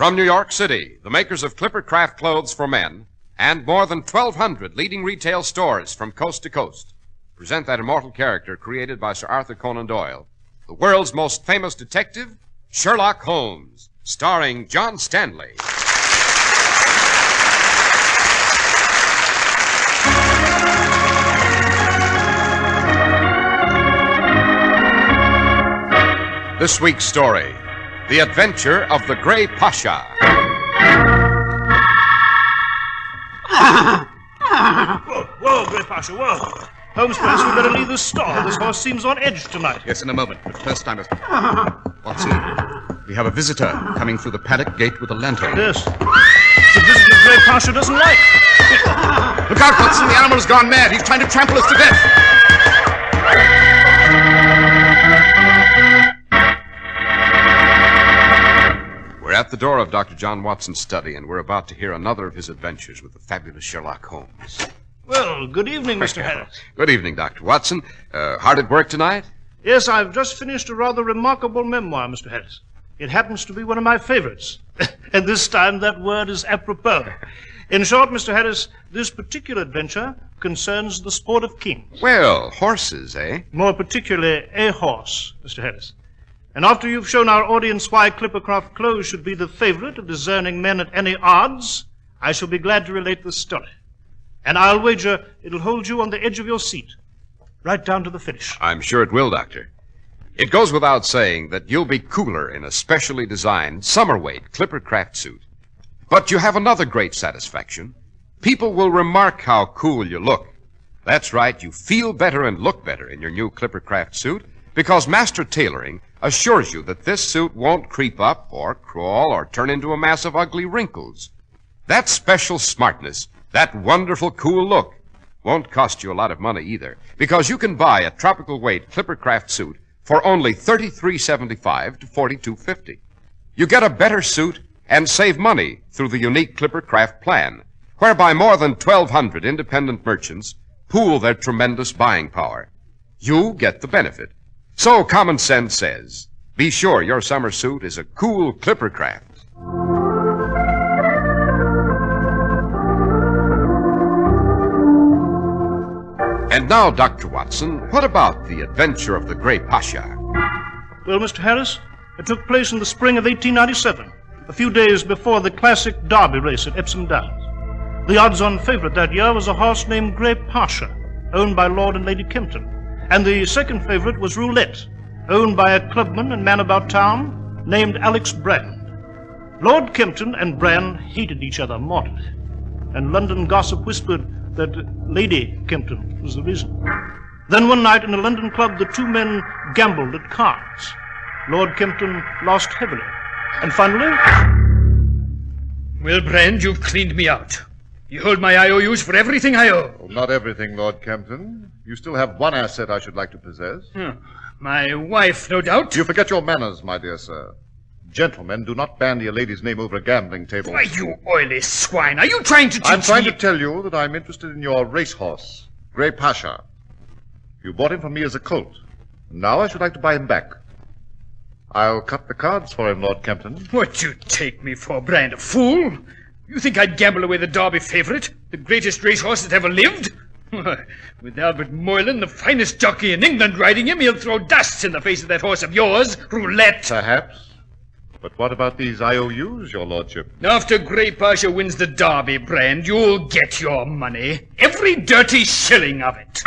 From New York City, the makers of Clipper Craft clothes for men and more than 1,200 leading retail stores from coast to coast present that immortal character created by Sir Arthur Conan Doyle, the world's most famous detective, Sherlock Holmes, starring John Stanley. This week's story, The Adventure of the Grey Pasha. Whoa, Grey Pasha, whoa. Holmes, perhaps we better leave the store. This horse seems on edge tonight. Yes, in a moment. But first I must... Watson, we have a visitor coming through the paddock gate with a lantern. Yes. It's a visitor Grey Pasha doesn't like. Look out, Watson. The animal's gone mad. He's trying to trample us to death. We're at the door of Dr. John Watson's study, and we're about to hear another of his adventures with the fabulous Sherlock Holmes. Well, good evening, Mr. Harris. Good evening, Dr. Watson. Hard at work tonight? Yes, I've just finished a rather remarkable memoir, Mr. Harris. It happens to be one of my favorites. And this time that word is apropos. In short, Mr. Harris, this particular adventure concerns the sport of kings. Well, horses, eh? More particularly, a horse, Mr. Harris. And after you've shown our audience why Clippercraft clothes should be the favorite of discerning men at any odds, I shall be glad to relate the story. And I'll wager it'll hold you on the edge of your seat, right down to the finish. I'm sure it will, Doctor. It goes without saying that you'll be cooler in a specially designed summer-weight Clippercraft suit. But you have another great satisfaction. People will remark how cool you look. That's right, you feel better and look better in your new Clippercraft suit because Master Tailoring assures you that this suit won't creep up or crawl or turn into a mass of ugly wrinkles. That special smartness, that wonderful cool look, won't cost you a lot of money either, because you can buy a tropical weight Clippercraft suit for only $33.75 to $42.50. You get a better suit and save money through the unique Clippercraft plan, whereby more than 1,200 independent merchants pool their tremendous buying power. You get the benefit. So common sense says, be sure your summer suit is a cool Clippercraft. And now, Dr. Watson, what about the adventure of the Grey Pasha? Well, Mr. Harris, it took place in the spring of 1897, a few days before the classic Derby race at Epsom Downs. The odds-on favorite that year was a horse named Grey Pasha, owned by Lord and Lady Kempton. And the second favorite was Roulette, owned by a clubman and man about town named Alex Brand. Lord Kempton and Brand hated each other mortally, and London gossip whispered that Lady Kempton was the reason. Then one night in a London club, the two men gambled at cards. Lord Kempton lost heavily, and finally... Well, Brand, you've cleaned me out. You hold my IOUs for everything I owe. Oh, not everything, Lord Kempton. You still have one asset I should like to possess. My wife, no doubt. You forget your manners, my dear sir. Gentlemen do not bandy a lady's name over a gambling table. Why, you oily swine, are you trying to teach me... I'm trying to tell you that I'm interested in your racehorse, Grey Pasha. You bought him from me as a colt. Now I should like to buy him back. I'll cut the cards for him, Lord Kempton. What you take me for, Brand, a fool? You think I'd gamble away the Derby favorite, the greatest racehorse that ever lived? With Albert Moylan, the finest jockey in England, riding him, he'll throw dust in the face of that horse of yours, Roulette. Perhaps. But what about these IOUs, your lordship? After Grey Pasha wins the Derby, Brand, you'll get your money. Every dirty shilling of it.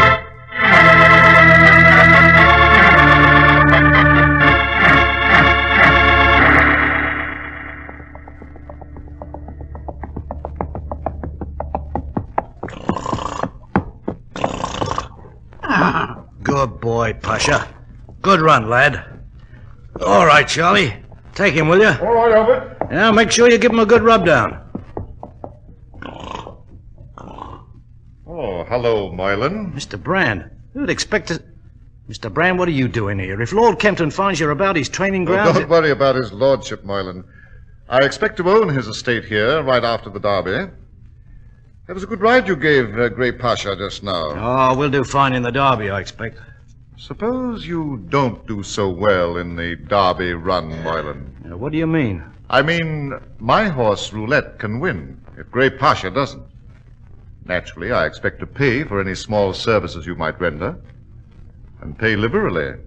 Good boy, Pasha. Good run, lad. All right, Charlie. Take him, will you? All right, Albert. Yeah, make sure you give him a good rub down. Oh, hello, Moylan. Mr. Brand, who'd expect to... Mr. Brand, what are you doing here? If Lord Kempton finds you're about his training grounds... Don't worry about his lordship, Moylan. I expect to own his estate here right after the Derby. That was a good ride you gave Grey Pasha just now. Oh, we'll do fine in the Derby, I expect. Suppose you don't do so well in the Derby run, Moylan. What do you mean? I mean, my horse Roulette can win if Grey Pasha doesn't. Naturally, I expect to pay for any small services you might render, and pay liberally.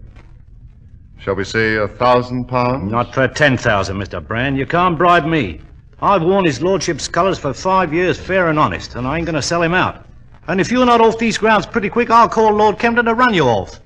Shall we say £1,000? Not for 10,000, Mr. Brand. You can't bribe me. I've worn his lordship's colours for 5 years, fair and honest, and I ain't going to sell him out. And if you're not off these grounds pretty quick, I'll call Lord Kempton to run you off.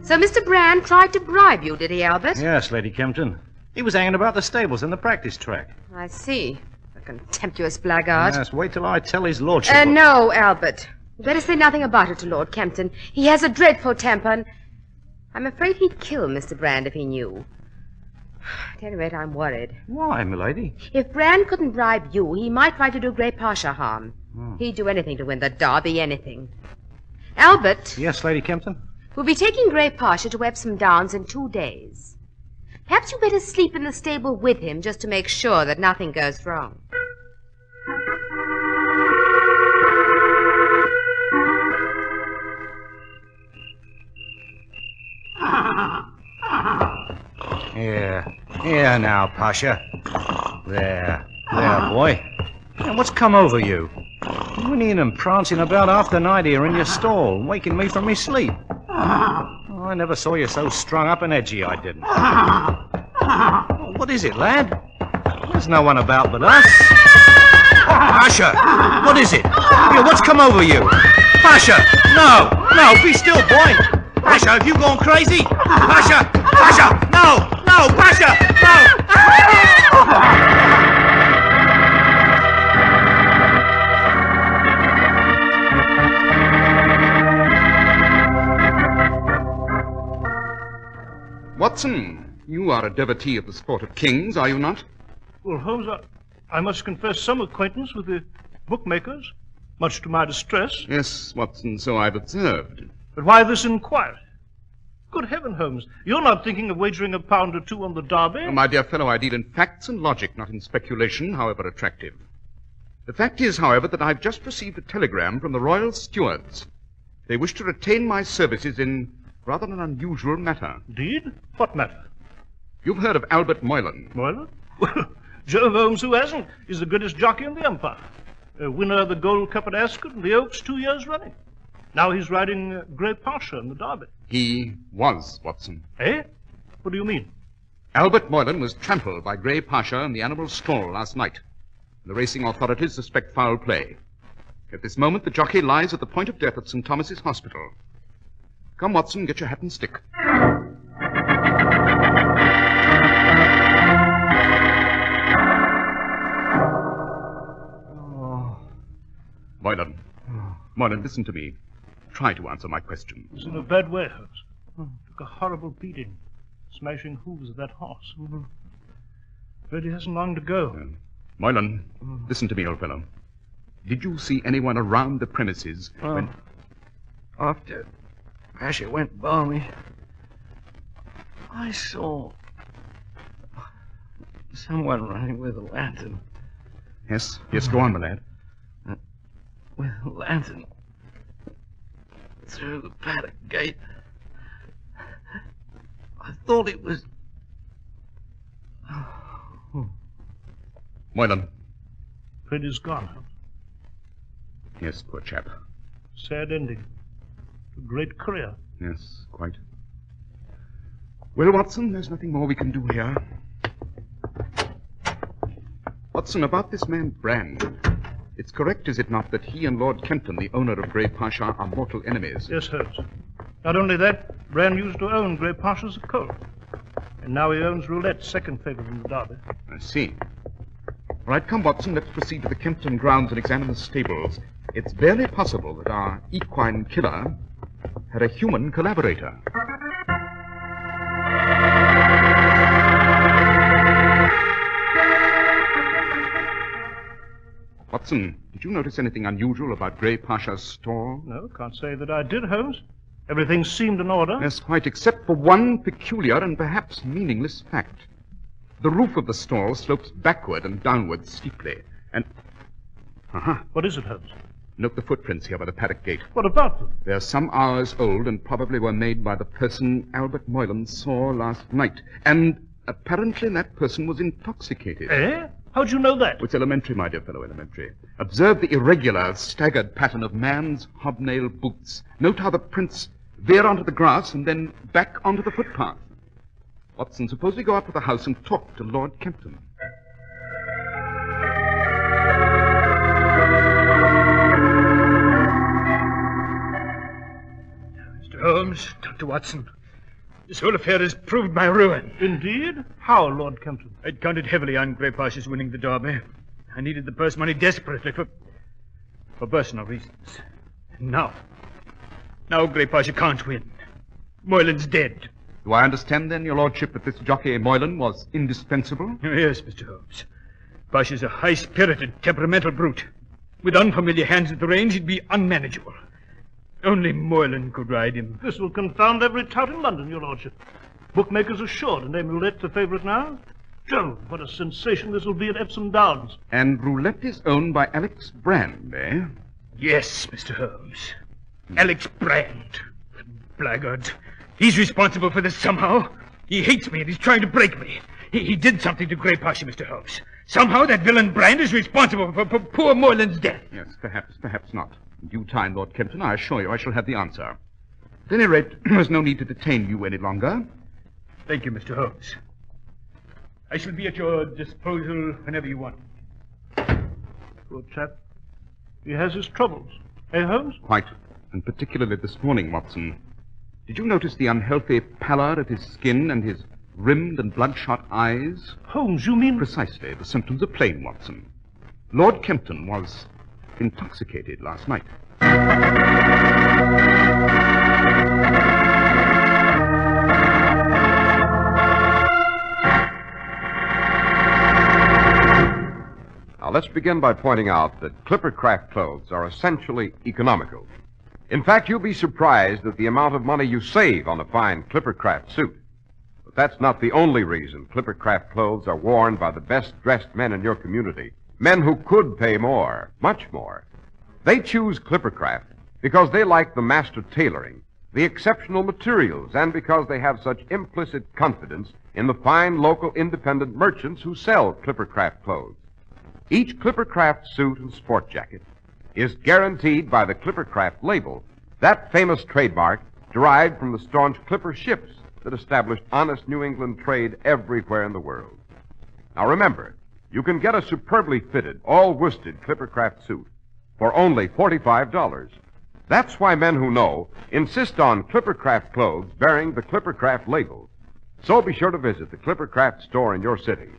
So Mr. Brand tried to bribe you, did he, Albert? Yes, Lady Kempton. He was hanging about the stables and the practice track. I see. A contemptuous blackguard. Yes, wait till I tell his lordship. No, Albert. You better say nothing about it to Lord Kempton. He has a dreadful temper, and I'm afraid he'd kill Mr. Brand if he knew. At any rate, I'm worried. Why, milady? If Brand couldn't bribe you, he might try to do Grey Pasha harm. He'd do anything to win the Derby, anything. Albert. Yes, Lady Kempton? We'll be taking Grey Pasha to Epsom Downs in 2 days. Perhaps you better sleep in the stable with him just to make sure that nothing goes wrong. Here now, Pasha. There, boy. Now, what's come over you? Whinnying and prancing about after night here in your stall, waking me from my sleep. Oh, I never saw you so strung up and edgy, I didn't. Oh, what is it, lad? There's no one about but us. Pasha, what is it? Here, what's come over you? Pasha, no, be still, boy. Pasha, have you gone crazy? Pasha, no, Pasha, no. Watson, you are a devotee of the sport of kings, are you not? Well, Holmes, I must confess some acquaintance with the bookmakers, much to my distress. Yes, Watson, so I've observed. But why this inquiry? Good heaven, Holmes, you're not thinking of wagering £1 or 2 on the Derby? Oh, my dear fellow, I deal in facts and logic, not in speculation, however attractive. The fact is, however, that I've just received a telegram from the Royal Stewards. They wish to retain my services in rather an unusual matter. Indeed? What matter? You've heard of Albert Moylan. Moylan? Well, Jove, Holmes, who hasn't? He's the greatest jockey in the Empire. A winner of the Gold Cup at Ascot and the Oaks 2 years running. Now he's riding Grey Pasha in the Derby. He was, Watson. Eh? What do you mean? Albert Moylan was trampled by Grey Pasha in the animal stall last night. The racing authorities suspect foul play. At this moment, the jockey lies at the point of death at St. Thomas's Hospital. Come, Watson, get your hat and stick. Moylan, listen to me. Try to answer my question. He's in a bad way, Holmes. Took a horrible beating, smashing hooves of that horse. But he hasn't long to go. Moylan, listen to me, old fellow. Did you see anyone around the premises when... After Pasha went by me, I saw someone running with a lantern. Yes, go on, my lad. With a lantern through the paddock gate. I thought it was... Moylan. Fred is gone, Holmes. Yes, poor chap. Sad ending. A great career. Yes, quite. Well, Watson, there's nothing more we can do here. Watson, about this man Brand. It's correct, is it not, that he and Lord Kempton, the owner of Grey Pasha, are mortal enemies? Yes, Holmes. Not only that, Brand used to own Grey Pasha as a colt. And now he owns Roulette's second favourite in the Derby. I see. All right, come, Watson, let's proceed to the Kempton grounds and examine the stables. It's barely possible that our equine killer had a human collaborator. Watson, did you notice anything unusual about Grey Pasha's stall? No, can't say that I did, Holmes. Everything seemed in order. Yes, quite, except for one peculiar and perhaps meaningless fact. The roof of the stall slopes backward and downward steeply, and... What is it, Holmes? Note the footprints here by the paddock gate. What about them? They're some hours old and probably were made by the person Albert Moylan saw last night. And apparently that person was intoxicated. Eh? How'd you know that? It's elementary, my dear fellow, elementary. Observe the irregular, staggered pattern of man's hobnail boots. Note how the prints veer onto the grass and then back onto the footpath. Watson, suppose we go up to the house and talk to Lord Kempton. Holmes, Dr. Watson, this whole affair has proved my ruin. Indeed? How, Lord Kempton? I'd counted heavily on Grey Pasha's winning the Derby. I needed the purse money desperately for personal reasons. And now Grey Pasha can't win. Moylan's dead. Do I understand, then, your lordship, that this jockey Moylan was indispensable? Oh, yes, Mr. Holmes. Pasha's a high-spirited, temperamental brute. With unfamiliar hands at the reins, he'd be unmanageable. Only Moylan could ride him. This will confound every tout in London, your lordship. Bookmakers are sure to name Roulette the favourite now. Jove, what a sensation this will be at Epsom Downs. And Roulette is owned by Alex Brand, eh? Yes, Mr. Holmes. Alex Brand. Blackguard. He's responsible for this somehow. He hates me and he's trying to break me. He did something to Grey Pasha, Mr. Holmes. Somehow that villain Brand is responsible for poor Moylan's death. Yes, perhaps not. In due time, Lord Kempton, I assure you I shall have the answer. At any rate, there's no need to detain you any longer. Thank you, Mr. Holmes. I shall be at your disposal whenever you want. Poor chap. He has his troubles. Eh, Holmes? Quite. And particularly this morning, Watson. Did you notice the unhealthy pallor of his skin and his rimmed and bloodshot eyes? Holmes, you mean... Precisely. The symptoms are plain, Watson. Lord Kempton was intoxicated last night. Now, let's begin by pointing out that Clippercraft clothes are essentially economical. In fact, you'll be surprised at the amount of money you save on a fine Clippercraft suit. But that's not the only reason Clippercraft clothes are worn by the best-dressed men in your community. Men who could pay more, much more. They choose Clippercraft because they like the master tailoring, the exceptional materials, and because they have such implicit confidence in the fine local independent merchants who sell Clippercraft clothes. Each Clippercraft suit and sport jacket is guaranteed by the Clippercraft label, that famous trademark derived from the staunch Clipper ships that established honest New England trade everywhere in the world. Now remember, you can get a superbly fitted, all-worsted Clippercraft suit for only $45. That's why men who know insist on Clippercraft clothes bearing the Clippercraft label. So be sure to visit the Clippercraft store in your city.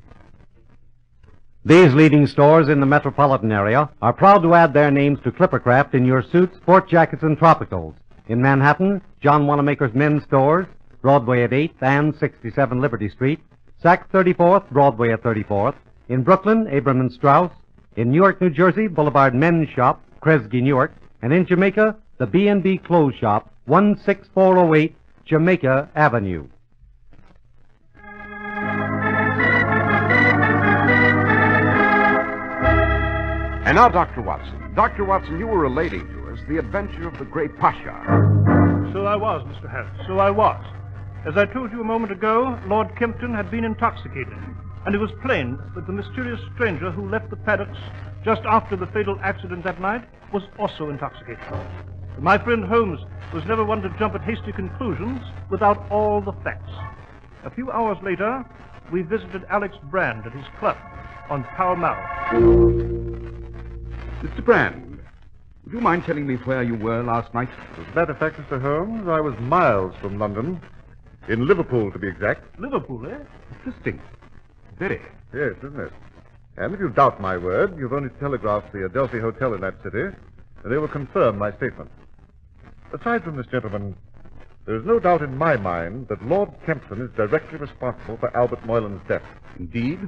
These leading stores in the metropolitan area are proud to add their names to Clippercraft in your suits, sport jackets, and tropicals. In Manhattan, John Wanamaker's men's stores, Broadway at 8th and 67 Liberty Street, Saks 34th, Broadway at 34th. In Brooklyn, Abram and Strauss. In Newark, New Jersey, Boulevard Men's Shop, Kresge, Newark. And in Jamaica, the B&B Clothes Shop, 16408 Jamaica Avenue. And now, Dr. Watson. Dr. Watson, you were relating to us the adventure of the Grey Pasha. So I was, Mr. Harris, so I was. As I told you a moment ago, Lord Kempton had been intoxicated, and it was plain that the mysterious stranger who left the paddocks just after the fatal accident that night was also intoxicated. But my friend Holmes was never one to jump at hasty conclusions without all the facts. A few hours later, we visited Alex Brand at his club on Pall Mall. Mr. Brand, would you mind telling me where you were last night? As a matter of fact, Mr. Holmes, I was miles from London. In Liverpool, to be exact. Liverpool, eh? Interesting. Very. Yes, isn't it? And if you doubt my word, you've only to telegraph the Adelphi Hotel in that city, and they will confirm my statement. Aside from this gentleman, there is no doubt in my mind that Lord Kempton is directly responsible for Albert Moylan's death. Indeed?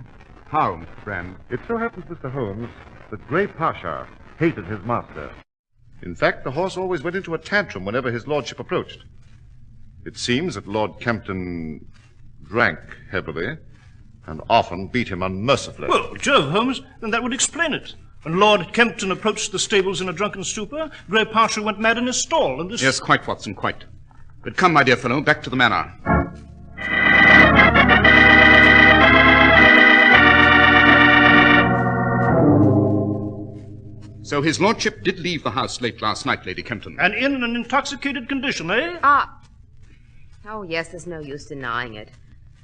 How, Mr. Brand? It so happens, Mr. Holmes, that Grey Pasha hated his master. In fact, the horse always went into a tantrum whenever his lordship approached. It seems that Lord Kempton drank heavily and often beat him unmercifully. Well, Jove, Holmes, then that would explain it. When Lord Kempton approached the stables in a drunken stupor, Grey Pasha went mad in his stall, and this... Yes, quite, Watson, quite. But come, my dear fellow, back to the manor. So his lordship did leave the house late last night, Lady Kempton. And in an intoxicated condition, eh? Oh, yes, there's no use denying it.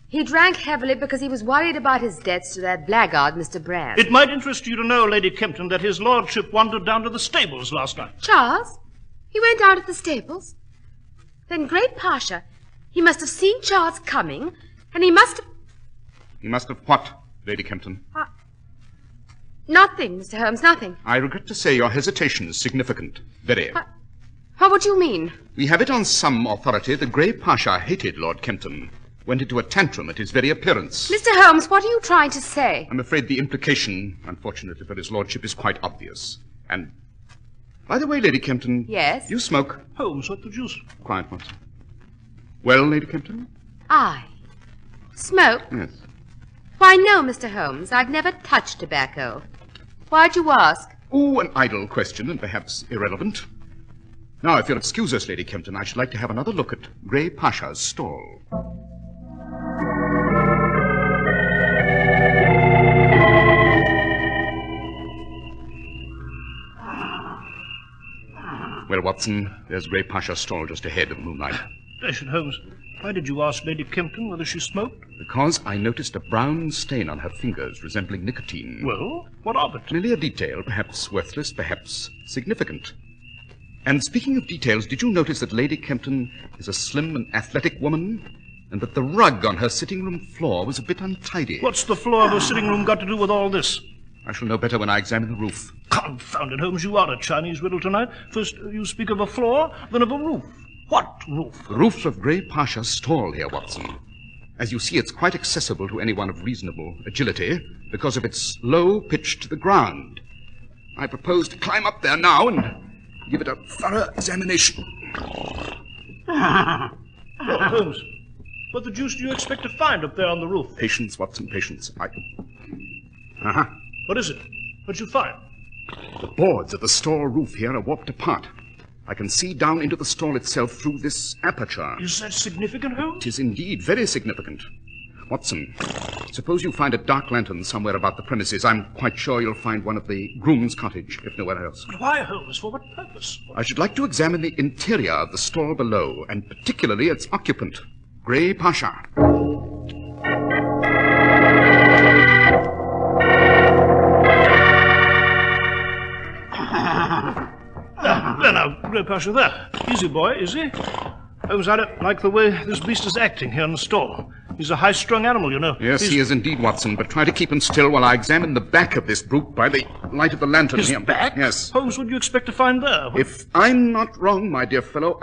He drank heavily because he was worried about his debts to that blackguard, Mr. Brand. It might interest you to know, Lady Kempton, that his lordship wandered down to the stables last night. Charles? He went down to the stables? Then Grey Pasha, he must have seen Charles coming, and he must have... He must have what, Lady Kempton? Nothing, Mr. Holmes, nothing. I regret to say your hesitation is significant. Very. What do you mean? We have it on some authority that Grey Pasha hated Lord Kempton. Went into a tantrum at his very appearance. Mr. Holmes, what are you trying to say? I'm afraid the implication, unfortunately for his lordship, is quite obvious. And, by the way, Lady Kempton... Yes? You smoke. Holmes, what the deuce? Quiet, Watson. Well, Lady Kempton? I? Smoke? Yes. Why, no, Mr. Holmes. I've never touched tobacco. Why'd you ask? Oh, an idle question, and perhaps irrelevant. Now, if you'll excuse us, Lady Kempton, I should like to have another look at Grey Pasha's stall. Well, Watson, there's Grey Pasha's stall just ahead in the moonlight. Dash it, Holmes. Why did you ask Lady Kempton whether she smoked? Because I noticed a brown stain on her fingers resembling nicotine. Well, what of it? Merely a detail, perhaps worthless, perhaps significant. And speaking of details, did you notice that Lady Kempton is a slim and athletic woman? And that the rug on her sitting room floor was a bit untidy? What's the floor of her sitting room got to do with all this? I shall know better when I examine the roof. Confound it, Holmes, you are a Chinese riddle tonight. First you speak of a floor, then of a roof. What roof? The roof of Grey Pasha's stall here, Watson. As you see, it's quite accessible to anyone of reasonable agility because of its low pitch to the ground. I propose to climb up there now and give it a thorough examination. Well, Holmes, what the deuce do you expect to find up there on the roof? Patience, Watson, patience. What is it? What'd you find? The boards of the stall roof here are warped apart. I can see down into the stall itself through this aperture. Is that significant, Holmes? It is indeed very significant. Watson, suppose you find a dark lantern somewhere about the premises. I'm quite sure you'll find one at the groom's cottage, if nowhere else. But why, Holmes? For what purpose? I should like to examine the interior of the stall below, and particularly its occupant, Grey Pasha. There now, Grey Pasha, there. Easy boy, easy. Holmes, I don't like the way this beast is acting here in the stall. He's a high-strung animal, you know. Yes, he is indeed, Watson, but try to keep him still while I examine the back of this brute by the light of the lantern His here. back? Yes. Holmes, what do you expect to find there? If I'm not wrong, my dear fellow,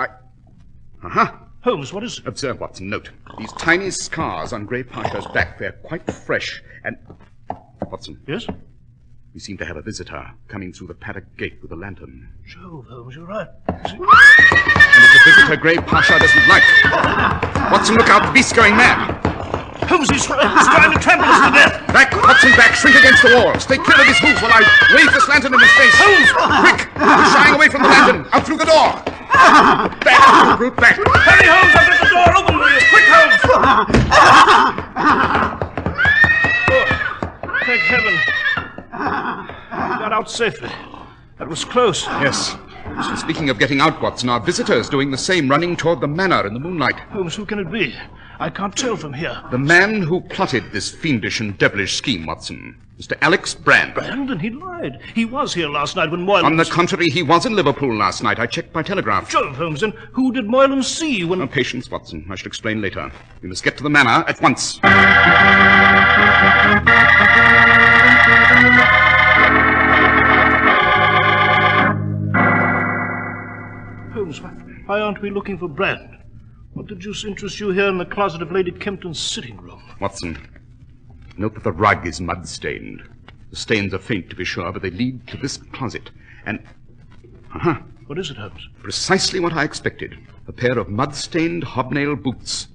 Holmes, what is it? Observe, Watson, note. These tiny scars on Grey Pasha's back, they're quite fresh, and... Watson. Yes? We seem to have a visitor coming through the paddock gate with a lantern. Jove, Holmes, you're right. And it's a visitor Grey Pasha doesn't like. Watson, look out, the beast's going mad. Holmes, he's trying to trample us to death. Back, Watson, back, shrink against the wall. Stay clear of his hooves while I wave this lantern in his face. Holmes! Quick! He's shying away from the lantern. Out through the door. Back, brute, back. Hurry, Holmes, I've got the door open for you. Quick, Holmes! Oh, thank heaven. Got out safely. That was close. Yes. So speaking of getting out, Watson, our visitor's doing the same, running toward the manor in the moonlight. Holmes, who can it be? I can't tell from here. The man who plotted this fiendish and devilish scheme, Watson. Mr. Alex Brand. Brand? And he lied. He was here last night when Moylan... On the contrary, he was in Liverpool last night. I checked by telegraph. Jove, Holmes, and who did Moylan see when... Now, patience, Watson. I shall explain later. We must get to the manor at once. Holmes, why aren't we looking for Brand? What the deuce interests you here in the closet of Lady Kempton's sitting room? Watson, note that the rug is mud-stained. The stains are faint, to be sure, but they lead to this closet. And... What is it, Holmes? Precisely what I expected. A pair of mud-stained hobnail boots.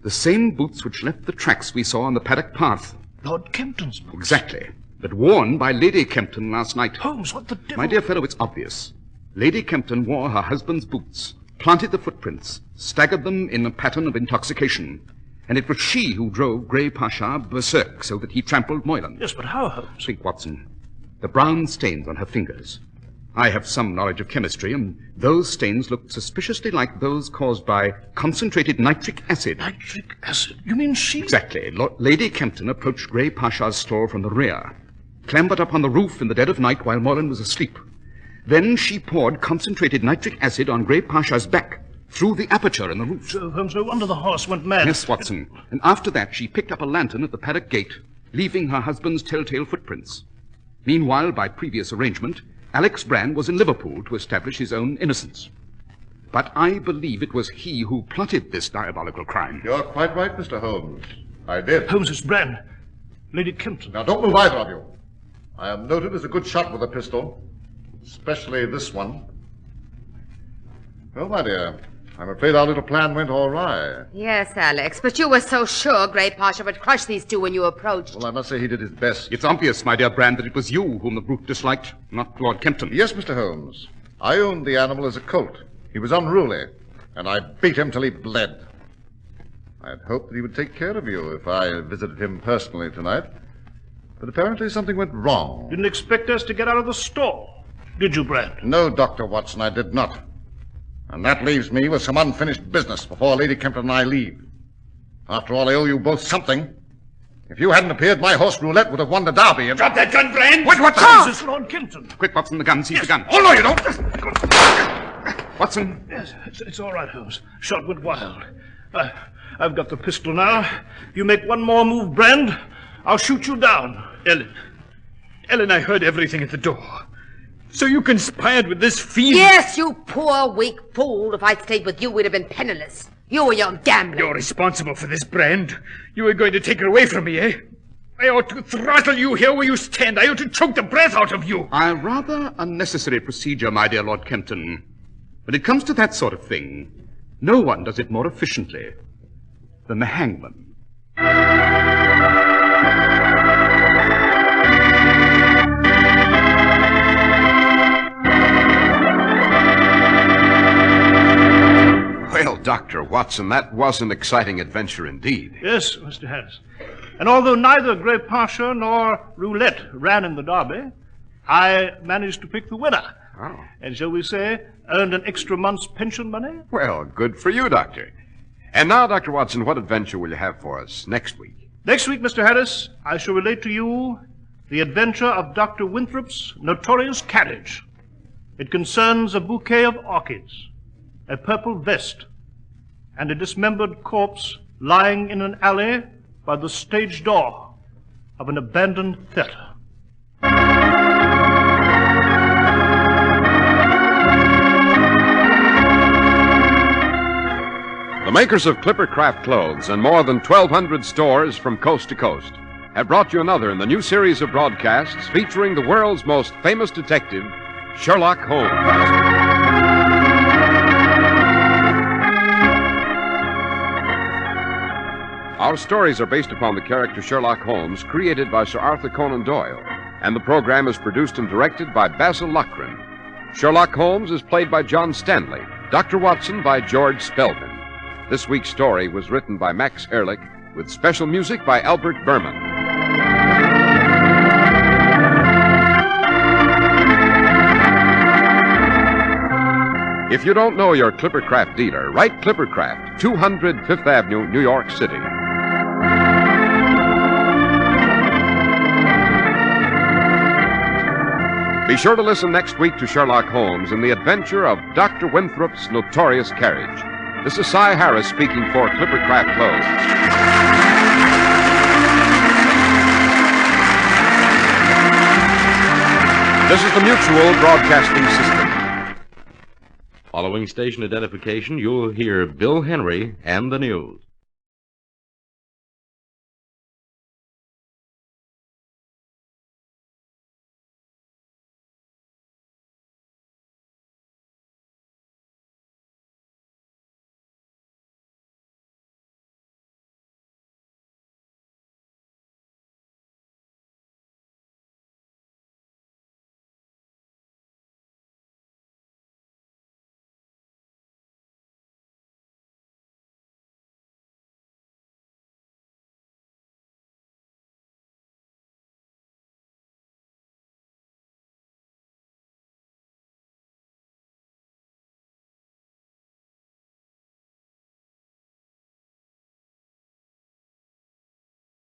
The same boots which left the tracks we saw on the paddock path. Lord Kempton's boots? Exactly. but worn by Lady Kempton last night. Holmes, what the devil? My dear fellow, it's obvious. Lady Kempton wore her husband's boots, planted the footprints, staggered them in a pattern of intoxication, and it was she who drove Grey Pasha berserk so that he trampled Moylan. Yes, but how, Holmes? Think, Watson. The brown stains on her fingers. I have some knowledge of chemistry, and those stains look suspiciously like those caused by concentrated nitric acid. Nitric acid? You mean she... Exactly. Lady Kempton approached Grey Pasha's stall from the rear, clambered up on the roof in the dead of night while Moylan was asleep. Then she poured concentrated nitric acid on Grey Pasha's back through the aperture in the roof. So, Holmes, no wonder the horse went mad. Yes, Watson. And after that, she picked up a lantern at the paddock gate, leaving her husband's telltale footprints. Meanwhile, by previous arrangement, Alex Brand was in Liverpool to establish his own innocence. But I believe it was he who plotted this diabolical crime. You're quite right, Mr. Holmes. I did. Holmes, it's Brand. Lady Kempton. Now, don't move either of you. I am noted as a good shot with a pistol, especially this one. Well, my dear, I'm afraid our little plan went all right. Yes, Alex, but you were so sure Grey Pasha would crush these two when you approached. Well, I must say he did his best. It's obvious, my dear Brand, that it was you whom the brute disliked, not Lord Kempton. Yes, Mr. Holmes. I owned the animal as a colt. He was unruly, and I beat him till he bled. I had hoped that he would take care of you if I visited him personally tonight. But apparently something went wrong. Didn't expect us to get out of the stall, did you, Brand? No, Dr. Watson, I did not. And that leaves me with some unfinished business before Lady Kempton and I leave. After all, I owe you both something. If you hadn't appeared, my horse Roulette would have won the Derby. And... Drop that gun, Brand! What? Holmes, it's Lord Kempton. Quick, Watson, the gun. Seize the gun. Oh, no, you don't. Watson. Yes, it's all right, Holmes. Shot went wild. I've got the pistol now. You make one more move, Brand, I'll shoot you down. Ellen, I heard everything at the door. So you conspired with this fiend? Yes, you poor, weak fool. If I'd stayed with you, we'd have been penniless. You and your gambling. You're responsible for this, Brand. You were going to take her away from me, eh? I ought to throttle you here where you stand. I ought to choke the breath out of you. A rather unnecessary procedure, my dear Lord Kempton. When it comes to that sort of thing, no one does it more efficiently than the hangman. Well, Dr. Watson, that was an exciting adventure indeed. Yes, Mr. Harris. And although neither Grey Pasha nor Roulette ran in the Derby, I managed to pick the winner. Oh. And shall we say, earned an extra month's pension money? Well, good for you, Doctor. And now, Dr. Watson, what adventure will you have for us next week? Next week, Mr. Harris, I shall relate to you the adventure of Dr. Winthrop's notorious carriage. It concerns a bouquet of orchids, a purple vest, and a dismembered corpse lying in an alley by the stage door of an abandoned theater. The makers of Clipper Craft clothes and more than 1,200 stores from coast to coast have brought you another in the new series of broadcasts featuring the world's most famous detective, Sherlock Holmes. Our stories are based upon the character Sherlock Holmes, created by Sir Arthur Conan Doyle, and the program is produced and directed by Basil Rathbone. Sherlock Holmes is played by John Stanley, Dr. Watson by George Spelman. This week's story was written by Max Ehrlich, with special music by Albert Berman. If you don't know your Clippercraft dealer, write Clippercraft, 200 Fifth Avenue, New York City. Be sure to listen next week to Sherlock Holmes and the adventure of Dr. Winthrop's notorious carriage. This is Cy Harris speaking for Clippercraft Clothes. This is the Mutual Broadcasting System. Following station identification, you'll hear Bill Henry and the news.